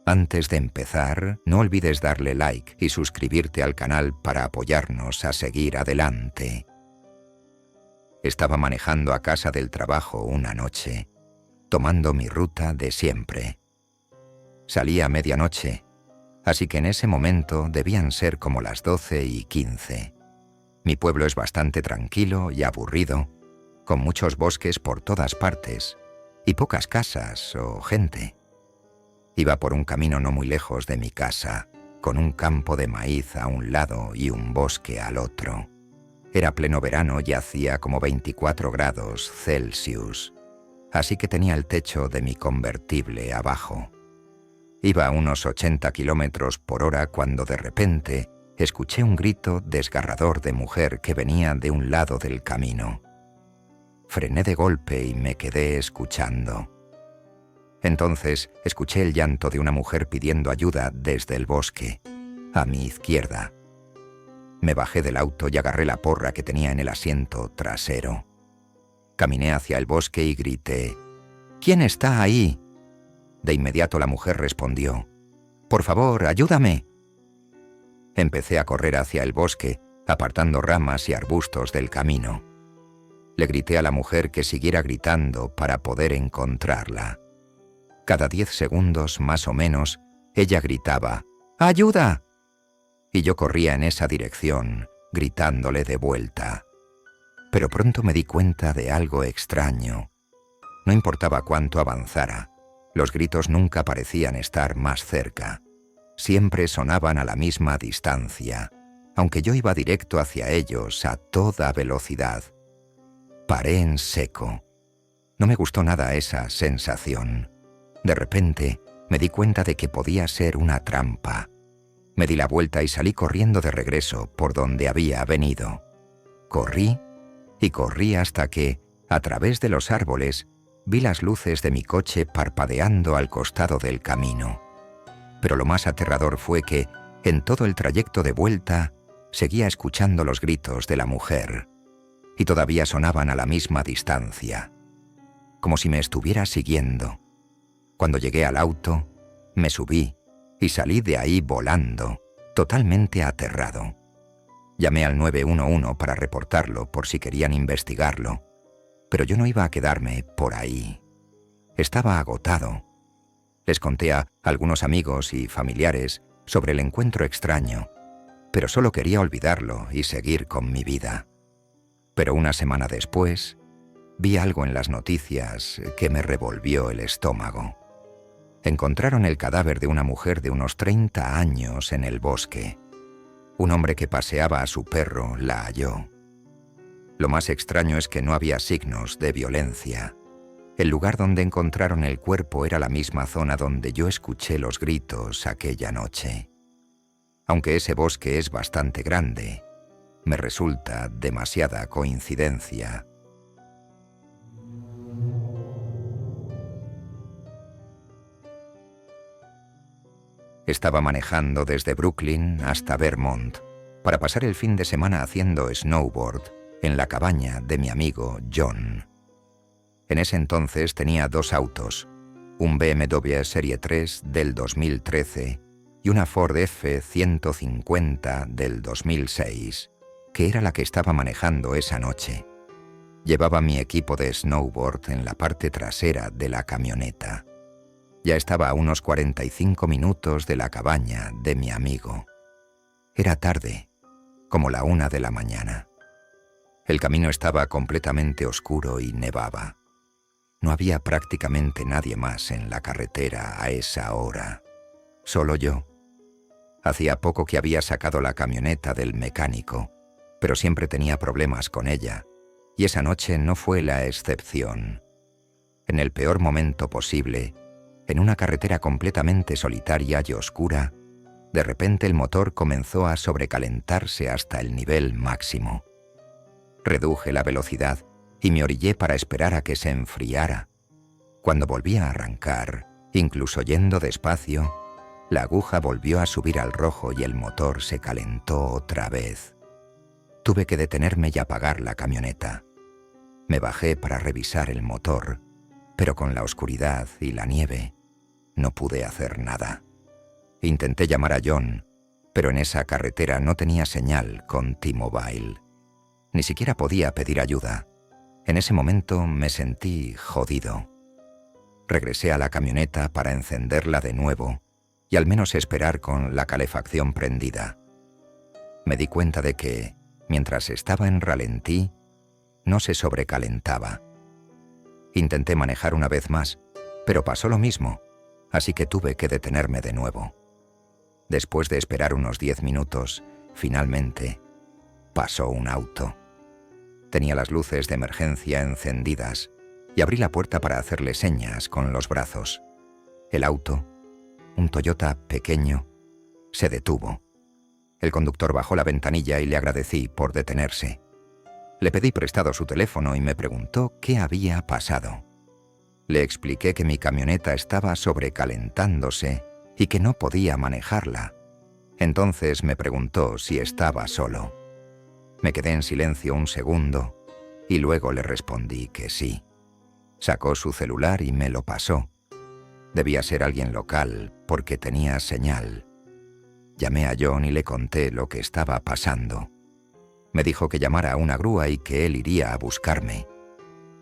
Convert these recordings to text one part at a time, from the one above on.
Antes de empezar, no olvides darle like y suscribirte al canal para apoyarnos a seguir adelante. Estaba manejando a casa del trabajo una noche, tomando mi ruta de siempre. Salí a medianoche, así que en ese momento debían ser como las 12:15. Mi pueblo es bastante tranquilo y aburrido, con muchos bosques por todas partes y pocas casas o gente. Iba por un camino no muy lejos de mi casa, con un campo de maíz a un lado y un bosque al otro. Era pleno verano y hacía como 24 grados Celsius, así que tenía el techo de mi convertible abajo. Iba a unos 80 kilómetros por hora cuando de repente escuché un grito desgarrador de mujer que venía de un lado del camino. Frené de golpe y me quedé escuchando. Entonces escuché el llanto de una mujer pidiendo ayuda desde el bosque, a mi izquierda. Me bajé del auto y agarré la porra que tenía en el asiento trasero. Caminé hacia el bosque y grité: «¿Quién está ahí?». De inmediato la mujer respondió: «Por favor, ayúdame». Empecé a correr hacia el bosque, apartando ramas y arbustos del camino. Le grité a la mujer que siguiera gritando para poder encontrarla. Cada 10 segundos, más o menos, ella gritaba: «¡Ayuda!». Y yo corría en esa dirección, gritándole de vuelta. Pero pronto me di cuenta de algo extraño. No importaba cuánto avanzara, los gritos nunca parecían estar más cerca. Siempre sonaban a la misma distancia, aunque yo iba directo hacia ellos a toda velocidad. Paré en seco. No me gustó nada esa sensación. De repente, me di cuenta de que podía ser una trampa. Me di la vuelta y salí corriendo de regreso por donde había venido. Corrí y corrí hasta que, a través de los árboles, vi las luces de mi coche parpadeando al costado del camino. Pero lo más aterrador fue que, en todo el trayecto de vuelta, seguía escuchando los gritos de la mujer, y todavía sonaban a la misma distancia, como si me estuviera siguiendo. Cuando llegué al auto, me subí y salí de ahí volando, totalmente aterrado. Llamé al 911 para reportarlo por si querían investigarlo, pero yo no iba a quedarme por ahí. Estaba agotado. Les conté a algunos amigos y familiares sobre el encuentro extraño, pero solo quería olvidarlo y seguir con mi vida. Pero una semana después, vi algo en las noticias que me revolvió el estómago. Encontraron el cadáver de una mujer de unos 30 años en el bosque. Un hombre que paseaba a su perro la halló. Lo más extraño es que no había signos de violencia. El lugar donde encontraron el cuerpo era la misma zona donde yo escuché los gritos aquella noche. Aunque ese bosque es bastante grande, me resulta demasiada coincidencia. Estaba manejando desde Brooklyn hasta Vermont para pasar el fin de semana haciendo snowboard en la cabaña de mi amigo John. En ese entonces tenía 2 autos, un BMW Serie 3 del 2013 y una Ford F-150 del 2006, que era la que estaba manejando esa noche. Llevaba mi equipo de snowboard en la parte trasera de la camioneta. Ya estaba a unos 45 minutos de la cabaña de mi amigo. Era tarde, como la 1 de la mañana. El camino estaba completamente oscuro y nevaba. No había prácticamente nadie más en la carretera a esa hora. Solo yo. Hacía poco que había sacado la camioneta del mecánico, pero siempre tenía problemas con ella, y esa noche no fue la excepción. En el peor momento posible, en una carretera completamente solitaria y oscura, de repente el motor comenzó a sobrecalentarse hasta el nivel máximo. Reduje la velocidad y me orillé para esperar a que se enfriara. Cuando volví a arrancar, incluso yendo despacio, la aguja volvió a subir al rojo y el motor se calentó otra vez. Tuve que detenerme y apagar la camioneta. Me bajé para revisar el motor, pero con la oscuridad y la nieve no pude hacer nada. Intenté llamar a John, pero en esa carretera no tenía señal con T-Mobile. Ni siquiera podía pedir ayuda. En ese momento me sentí jodido. Regresé a la camioneta para encenderla de nuevo y al menos esperar con la calefacción prendida. Me di cuenta de que, mientras estaba en ralentí, no se sobrecalentaba. Intenté manejar una vez más, pero pasó lo mismo, así que tuve que detenerme de nuevo. Después de esperar unos 10 minutos, finalmente, pasó un auto. Tenía las luces de emergencia encendidas y abrí la puerta para hacerle señas con los brazos. El auto, un Toyota pequeño, se detuvo. El conductor bajó la ventanilla y le agradecí por detenerse. Le pedí prestado su teléfono y me preguntó qué había pasado. Le expliqué que mi camioneta estaba sobrecalentándose y que no podía manejarla. Entonces me preguntó si estaba solo. Me quedé en silencio un segundo y luego le respondí que sí. Sacó su celular y me lo pasó. Debía ser alguien local porque tenía señal. Llamé a John y le conté lo que estaba pasando. Me dijo que llamara a una grúa y que él iría a buscarme.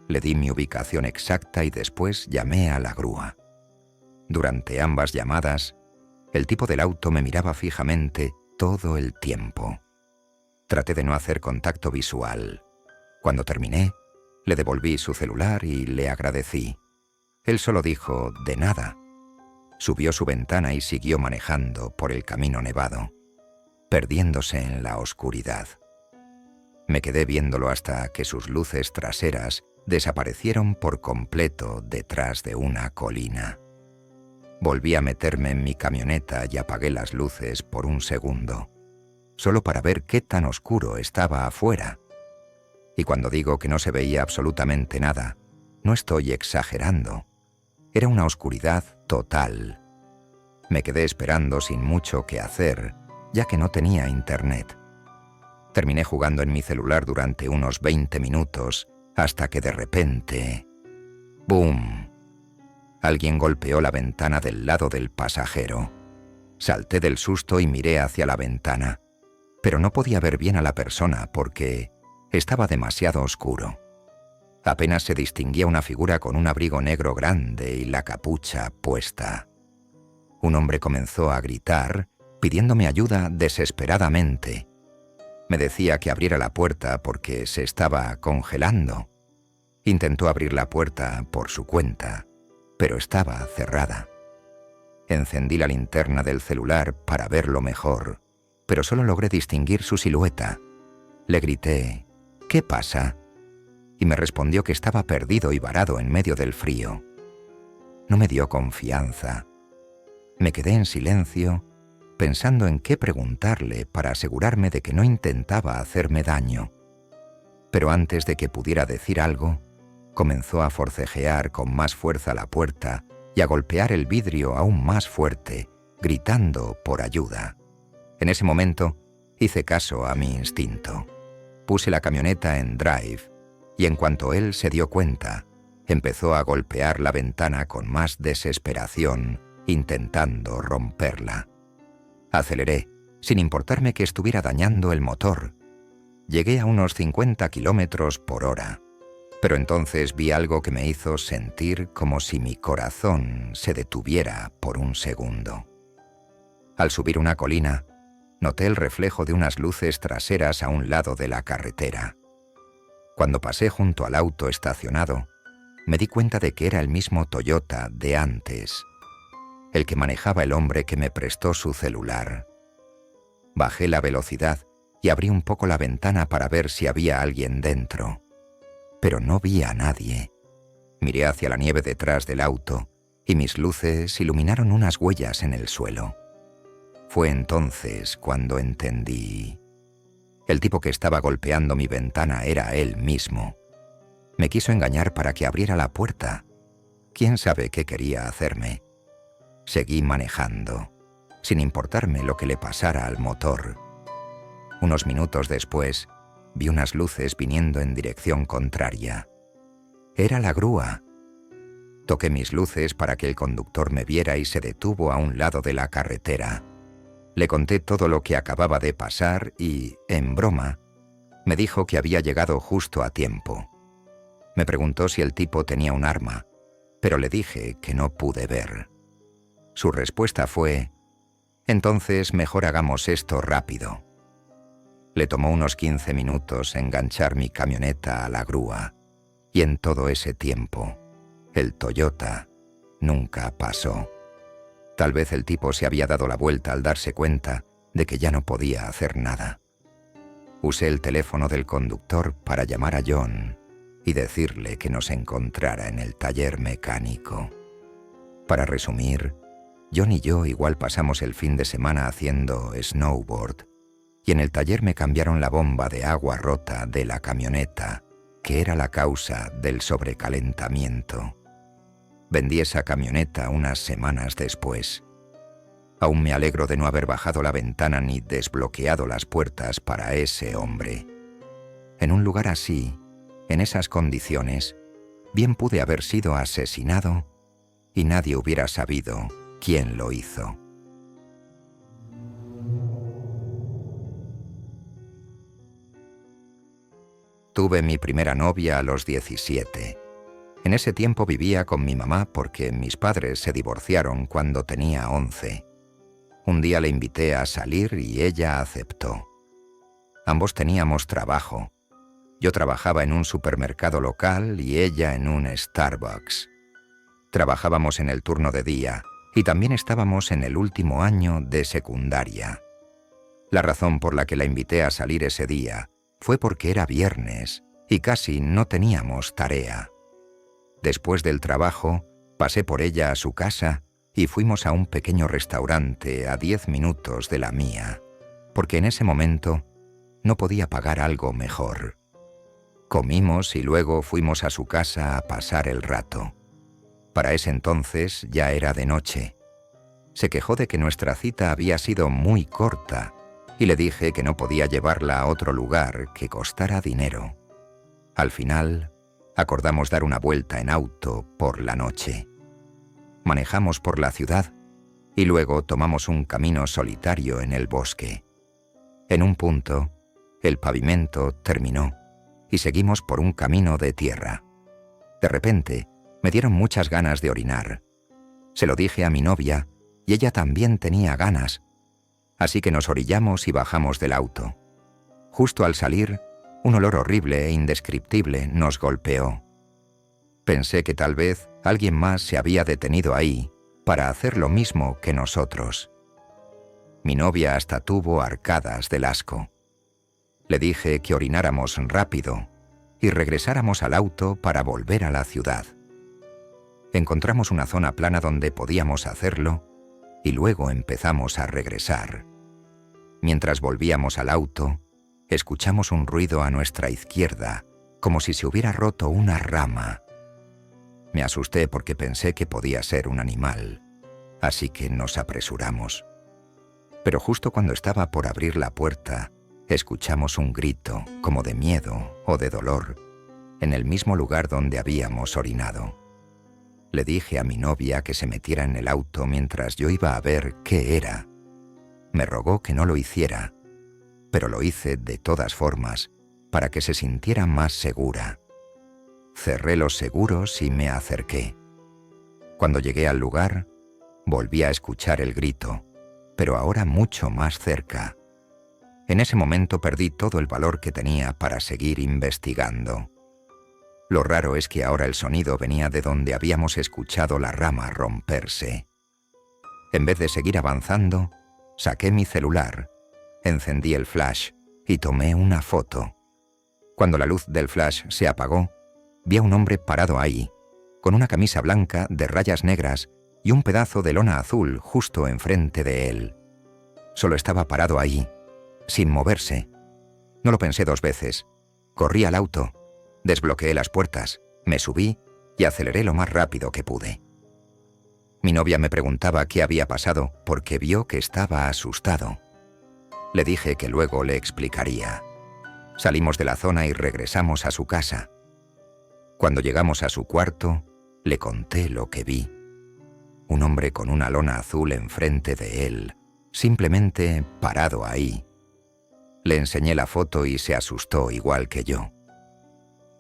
Le di mi ubicación exacta y después llamé a la grúa. Durante ambas llamadas, el tipo del auto me miraba fijamente todo el tiempo. Traté de no hacer contacto visual. Cuando terminé, le devolví su celular y le agradecí. Él solo dijo, de nada. Subió su ventana y siguió manejando por el camino nevado, perdiéndose en la oscuridad. Me quedé viéndolo hasta que sus luces traseras desaparecieron por completo detrás de una colina. Volví a meterme en mi camioneta y apagué las luces por un segundo, solo para ver qué tan oscuro estaba afuera. Y cuando digo que no se veía absolutamente nada, no estoy exagerando. Era una oscuridad total. Me quedé esperando sin mucho que hacer, ya que no tenía internet. Terminé jugando en mi celular durante unos 20 minutos, hasta que de repente... ¡Bum! Alguien golpeó la ventana del lado del pasajero. Salté del susto y miré hacia la ventana, pero no podía ver bien a la persona porque estaba demasiado oscuro. Apenas se distinguía una figura con un abrigo negro grande y la capucha puesta. Un hombre comenzó a gritar, pidiéndome ayuda desesperadamente. Me decía que abriera la puerta porque se estaba congelando. Intentó abrir la puerta por su cuenta, pero estaba cerrada. Encendí la linterna del celular para verlo mejor, pero solo logré distinguir su silueta. Le grité, ¿qué pasa? Y me respondió que estaba perdido y varado en medio del frío. No me dio confianza. Me quedé en silencio, pensando en qué preguntarle para asegurarme de que no intentaba hacerme daño. Pero antes de que pudiera decir algo, comenzó a forcejear con más fuerza la puerta y a golpear el vidrio aún más fuerte, gritando por ayuda. En ese momento, hice caso a mi instinto. Puse la camioneta en drive y en cuanto él se dio cuenta, empezó a golpear la ventana con más desesperación, intentando romperla. Aceleré, sin importarme que estuviera dañando el motor. Llegué a unos 50 kilómetros por hora, pero entonces vi algo que me hizo sentir como si mi corazón se detuviera por un segundo. Al subir una colina, noté el reflejo de unas luces traseras a un lado de la carretera. Cuando pasé junto al auto estacionado, me di cuenta de que era el mismo Toyota de antes, el que manejaba el hombre que me prestó su celular. Bajé la velocidad y abrí un poco la ventana para ver si había alguien dentro, pero no vi a nadie. Miré hacia la nieve detrás del auto y mis luces iluminaron unas huellas en el suelo. Fue entonces cuando entendí. El tipo que estaba golpeando mi ventana era él mismo. Me quiso engañar para que abriera la puerta. ¿Quién sabe qué quería hacerme? Seguí manejando, sin importarme lo que le pasara al motor. Unos minutos después, vi unas luces viniendo en dirección contraria. Era la grúa. Toqué mis luces para que el conductor me viera y se detuvo a un lado de la carretera. Le conté todo lo que acababa de pasar y, en broma, me dijo que había llegado justo a tiempo. Me preguntó si el tipo tenía un arma, pero le dije que no pude ver. Su respuesta fue: «Entonces mejor hagamos esto rápido». Le tomó unos 15 minutos enganchar mi camioneta a la grúa, y en todo ese tiempo, el Toyota nunca pasó. Tal vez el tipo se había dado la vuelta al darse cuenta de que ya no podía hacer nada. Usé el teléfono del conductor para llamar a John y decirle que nos encontrara en el taller mecánico. Para resumir, John y yo igual pasamos el fin de semana haciendo snowboard, y en el taller me cambiaron la bomba de agua rota de la camioneta, que era la causa del sobrecalentamiento. Vendí esa camioneta unas semanas después. Aún me alegro de no haber bajado la ventana ni desbloqueado las puertas para ese hombre. En un lugar así, en esas condiciones, bien pude haber sido asesinado y nadie hubiera sabido quién lo hizo. Tuve mi primera novia a los 17. En ese tiempo vivía con mi mamá porque mis padres se divorciaron cuando tenía 11. Un día le invité a salir y ella aceptó. Ambos teníamos trabajo. Yo trabajaba en un supermercado local y ella en un Starbucks. Trabajábamos en el turno de día y también estábamos en el último año de secundaria. La razón por la que la invité a salir ese día fue porque era viernes y casi no teníamos tarea. Después del trabajo, pasé por ella a su casa y fuimos a un pequeño restaurante a 10 minutos de la mía, porque en ese momento no podía pagar algo mejor. Comimos y luego fuimos a su casa a pasar el rato. Para ese entonces ya era de noche. Se quejó de que nuestra cita había sido muy corta y le dije que no podía llevarla a otro lugar que costara dinero. Al final, acordamos dar una vuelta en auto por la noche. Manejamos por la ciudad y luego tomamos un camino solitario en el bosque. En un punto, el pavimento terminó y seguimos por un camino de tierra. De repente, me dieron muchas ganas de orinar. Se lo dije a mi novia y ella también tenía ganas. Así que nos orillamos y bajamos del auto. Justo al salir, un olor horrible e indescriptible nos golpeó. Pensé que tal vez alguien más se había detenido ahí para hacer lo mismo que nosotros. Mi novia hasta tuvo arcadas del asco. Le dije que orináramos rápido y regresáramos al auto para volver a la ciudad. Encontramos una zona plana donde podíamos hacerlo y luego empezamos a regresar. Mientras volvíamos al auto, escuchamos un ruido a nuestra izquierda, como si se hubiera roto una rama. Me asusté porque pensé que podía ser un animal, así que nos apresuramos. Pero justo cuando estaba por abrir la puerta, escuchamos un grito, como de miedo o de dolor, en el mismo lugar donde habíamos orinado. Le dije a mi novia que se metiera en el auto mientras yo iba a ver qué era. Me rogó que no lo hiciera, pero lo hice de todas formas para que se sintiera más segura. Cerré los seguros y me acerqué. Cuando llegué al lugar, volví a escuchar el grito, pero ahora mucho más cerca. En ese momento perdí todo el valor que tenía para seguir investigando. Lo raro es que ahora el sonido venía de donde habíamos escuchado la rama romperse. En vez de seguir avanzando, saqué mi celular, encendí el flash y tomé una foto. Cuando la luz del flash se apagó, vi a un hombre parado ahí, con una camisa blanca de rayas negras y un pedazo de lona azul justo enfrente de él. Solo estaba parado ahí, sin moverse. No lo pensé dos veces. Corrí al auto, desbloqueé las puertas, me subí y aceleré lo más rápido que pude. Mi novia me preguntaba qué había pasado porque vio que estaba asustado. Le dije que luego le explicaría. Salimos de la zona y regresamos a su casa. Cuando llegamos a su cuarto, Le conté lo que vi. Un hombre con una lona azul enfrente de él, simplemente parado ahí. Le enseñé la foto y se asustó igual que yo.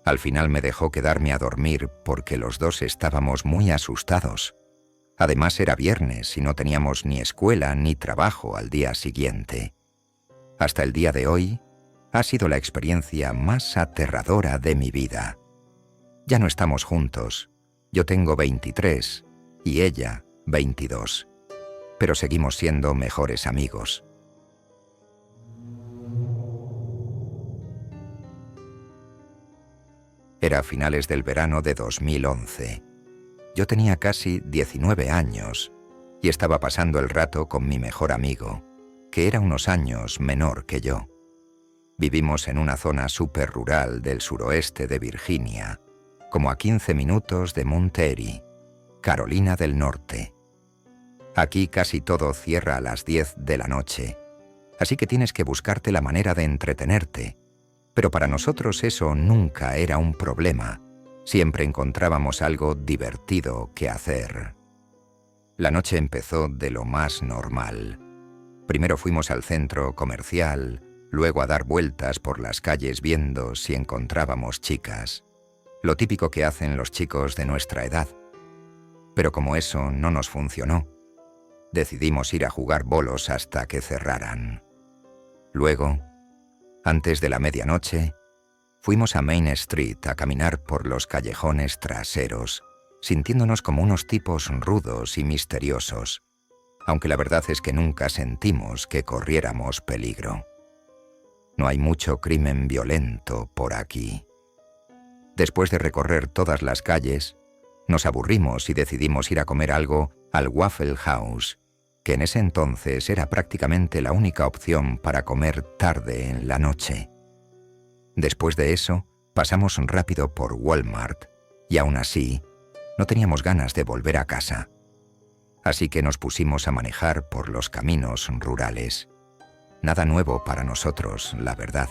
Al final me dejó quedarme a dormir porque los dos estábamos muy asustados. Además era viernes y no teníamos ni escuela ni trabajo al día siguiente. Hasta el día de hoy, ha sido la experiencia más aterradora de mi vida. Ya no estamos juntos. Yo tengo 23 y ella 22. Pero seguimos siendo mejores amigos. Era a finales del verano de 2011. Yo tenía casi 19 años y estaba pasando el rato con mi mejor amigo, que era unos años menor que yo. Vivimos en una zona súper rural del suroeste de Virginia, como a 15 minutos de Mount Airy, Carolina del Norte. Aquí casi todo cierra a las 10 de la noche, así que tienes que buscarte la manera de entretenerte. Pero para nosotros eso nunca era un problema. Siempre encontrábamos algo divertido que hacer. La noche empezó de lo más normal. Primero fuimos al centro comercial, luego a dar vueltas por las calles viendo si encontrábamos chicas. Lo típico que hacen los chicos de nuestra edad. Pero como eso no nos funcionó, decidimos ir a jugar bolos hasta que cerraran. Luego, antes de la medianoche, fuimos a Main Street a caminar por los callejones traseros, sintiéndonos como unos tipos rudos y misteriosos, aunque la verdad es que nunca sentimos que corriéramos peligro. No hay mucho crimen violento por aquí. Después de recorrer todas las calles, nos aburrimos y decidimos ir a comer algo al Waffle House, que en ese entonces era prácticamente la única opción para comer tarde en la noche. Después de eso, pasamos rápido por Walmart y aún así, no teníamos ganas de volver a casa. Así que nos pusimos a manejar por los caminos rurales. Nada nuevo para nosotros, la verdad.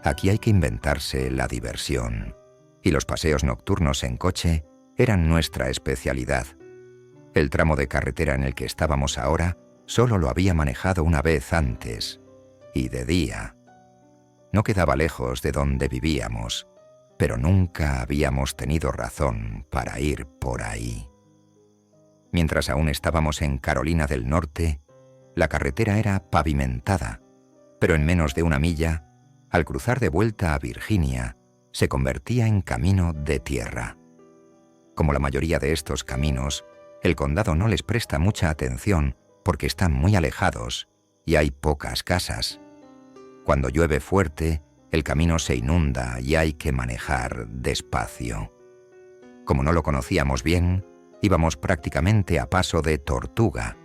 Aquí hay que inventarse la diversión, y los paseos nocturnos en coche eran nuestra especialidad. El tramo de carretera en el que estábamos ahora solo lo había manejado una vez antes, y de día. No quedaba lejos de donde vivíamos, pero nunca habíamos tenido razón para ir por ahí. Mientras aún estábamos en Carolina del Norte, la carretera era pavimentada, pero en menos de una milla, al cruzar de vuelta a Virginia, se convertía en camino de tierra. Como la mayoría de estos caminos, el condado no les presta mucha atención porque están muy alejados y hay pocas casas. Cuando llueve fuerte, el camino se inunda y hay que manejar despacio. Como no lo conocíamos bien, íbamos prácticamente a paso de tortuga.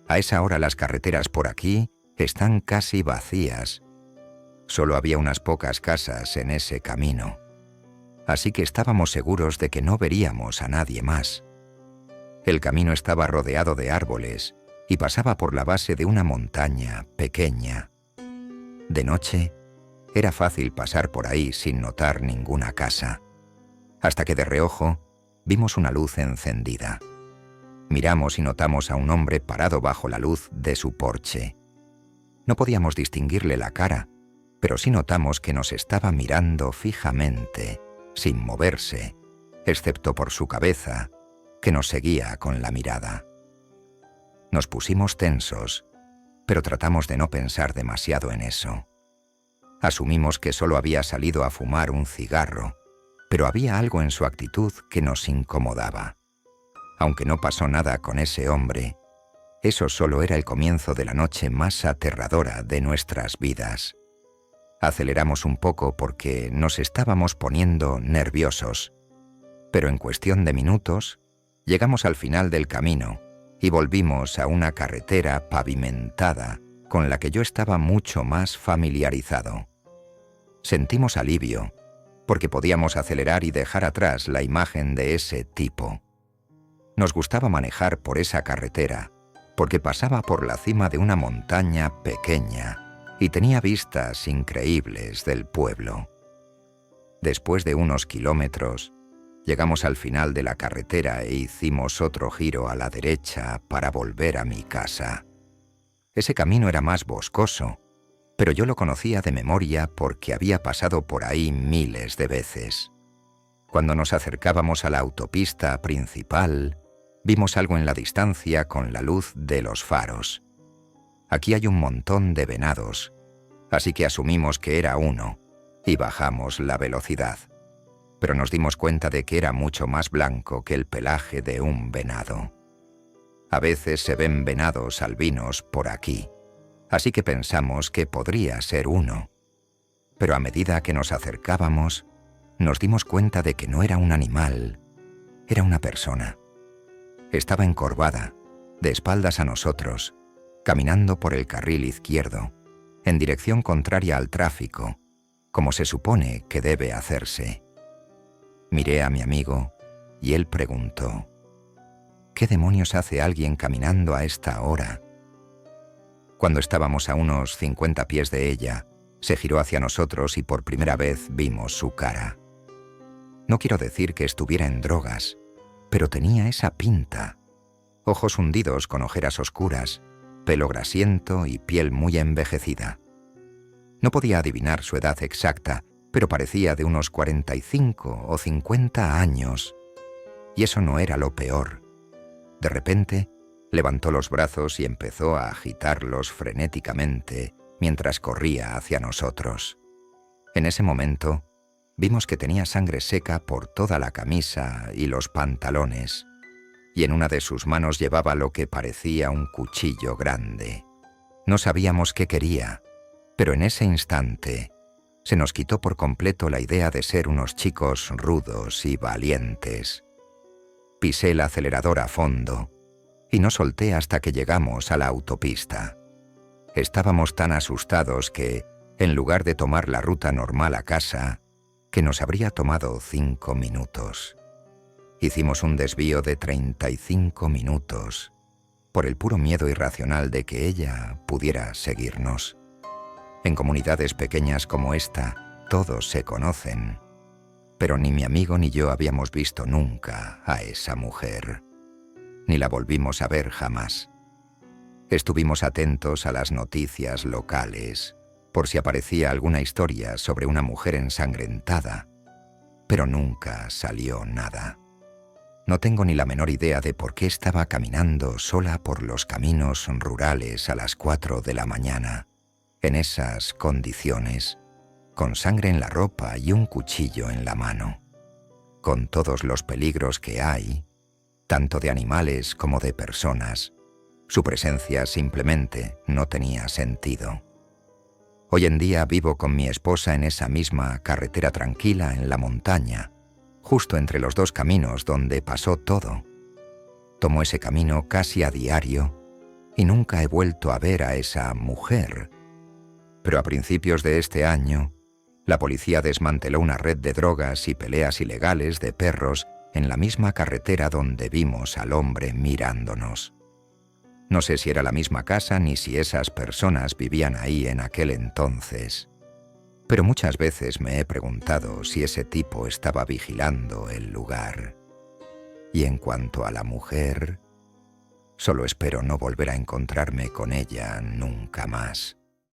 A esa hora las carreteras por aquí están casi vacías. Solo había unas pocas casas en ese camino. Así que estábamos seguros de que no veríamos a nadie más. El camino estaba rodeado de árboles y pasaba por la base de una montaña pequeña. De noche, era fácil pasar por ahí sin notar ninguna casa, hasta que de reojo vimos una luz encendida. Miramos y notamos a un hombre parado bajo la luz de su porche. No podíamos distinguirle la cara, pero sí notamos que nos estaba mirando fijamente, sin moverse, excepto por su cabeza, que nos seguía con la mirada. Nos pusimos tensos, pero tratamos de no pensar demasiado en eso. Asumimos que solo había salido a fumar un cigarro, pero había algo en su actitud que nos incomodaba. Aunque no pasó nada con ese hombre, eso solo era el comienzo de la noche más aterradora de nuestras vidas. Aceleramos un poco porque nos estábamos poniendo nerviosos, pero en cuestión de minutos llegamos al final del camino y volvimos a una carretera pavimentada con la que yo estaba mucho más familiarizado. Sentimos alivio, porque podíamos acelerar y dejar atrás la imagen de ese tipo. Nos gustaba manejar por esa carretera, porque pasaba por la cima de una montaña pequeña y tenía vistas increíbles del pueblo. Después de unos kilómetros, Llegamos al final de la carretera e hicimos otro giro a la derecha para volver a mi casa. Ese camino era más boscoso, pero yo lo conocía de memoria porque había pasado por ahí miles de veces. Cuando nos acercábamos a la autopista principal, vimos algo en la distancia con la luz de los faros. Aquí hay un montón de venados, así que asumimos que era uno y bajamos la velocidad. Pero nos dimos cuenta de que era mucho más blanco que el pelaje de un venado. A veces se ven venados albinos por aquí, así que pensamos que podría ser uno. Pero a medida que nos acercábamos, nos dimos cuenta de que no era un animal, era una persona. Estaba encorvada, de espaldas a nosotros, caminando por el carril izquierdo, en dirección contraria al tráfico, como se supone que debe hacerse. Miré a mi amigo y él preguntó: ¿qué demonios hace alguien caminando a esta hora? Cuando estábamos a unos 50 pies de ella, se giró hacia nosotros y por primera vez vimos su cara. No quiero decir que estuviera en drogas, pero tenía esa pinta. Ojos hundidos con ojeras oscuras, pelo grasiento y piel muy envejecida. No podía adivinar su edad exacta, pero parecía de unos 45 o 50 años. Y eso no era lo peor. De repente, levantó los brazos y empezó a agitarlos frenéticamente mientras corría hacia nosotros. En ese momento, vimos que tenía sangre seca por toda la camisa y los pantalones, y en una de sus manos llevaba lo que parecía un cuchillo grande. No sabíamos qué quería, pero en ese instante se nos quitó por completo la idea de ser unos chicos rudos y valientes. Pisé el acelerador a fondo y no solté hasta que llegamos a la autopista. Estábamos tan asustados que, en lugar de tomar la ruta normal a casa, que nos habría tomado 5 minutos. Hicimos un desvío de 35 minutos, por el puro miedo irracional de que ella pudiera seguirnos. En comunidades pequeñas como esta, todos se conocen, pero ni mi amigo ni yo habíamos visto nunca a esa mujer, ni la volvimos a ver jamás. Estuvimos atentos a las noticias locales, por si aparecía alguna historia sobre una mujer ensangrentada, pero nunca salió nada. No tengo ni la menor idea de por qué estaba caminando sola por los caminos rurales a las 4 de la mañana, en esas condiciones, con sangre en la ropa y un cuchillo en la mano. Con todos los peligros que hay, tanto de animales como de personas, su presencia simplemente no tenía sentido. Hoy en día vivo con mi esposa en esa misma carretera tranquila en la montaña, justo entre los dos caminos donde pasó todo. Tomo ese camino casi a diario y nunca he vuelto a ver a esa mujer. Pero a principios de este año, la policía desmanteló una red de drogas y peleas ilegales de perros en la misma carretera donde vimos al hombre mirándonos. No sé si era la misma casa ni si esas personas vivían ahí en aquel entonces, pero muchas veces me he preguntado si ese tipo estaba vigilando el lugar. Y en cuanto a la mujer, solo espero no volver a encontrarme con ella nunca más.